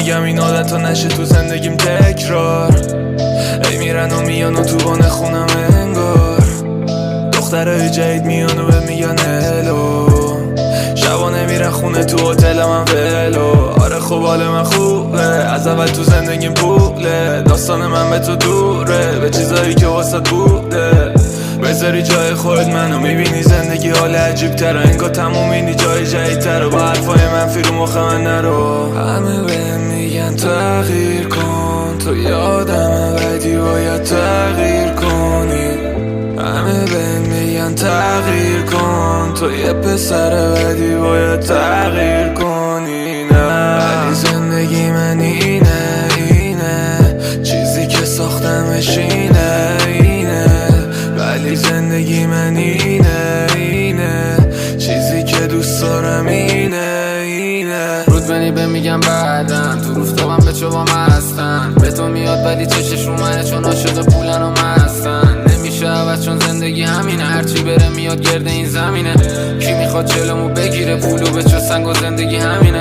میگم این عادت ها نشه تو زندگیم تکرار. ای میرن و میان و تو بانه خونم انگار دخترهای جدید میان و به میگن هلو. شبانه میرن خونه تو هتل من ولو. آره خب حال من خوبه از اول تو زندگیم پوله. داستان من به تو دوره به چیزایی که واسط بوده. بذاری جای خودت منو میبینی زندگی حال عجیب تره. انگار تمومینی جای جدیدتر و با حرفای منفی رو مخ من نرو. همه بهم میگن تغییر کن تو یادم بدی باید تغییر کنی. همه بهم میگن تغییر کن تو یه پسر بدی باید تغییر کنی. نه ولی زندگی من اینه چیزی که ساختمش اینه ولی زندگی من اینه چیزی که دوست دارم اینه. رود بنی به میگم بعدن تو روفتابم به چوبام هستن. به تو میاد ولی چشش رو منه چون عاشق پولن و مستن. نمیشه عوض چون زندگی همینه هرچی بره میاد گرد این زمینه. کی میخواد چلمو بگیره پولو به چه سنگ و زندگی همینه.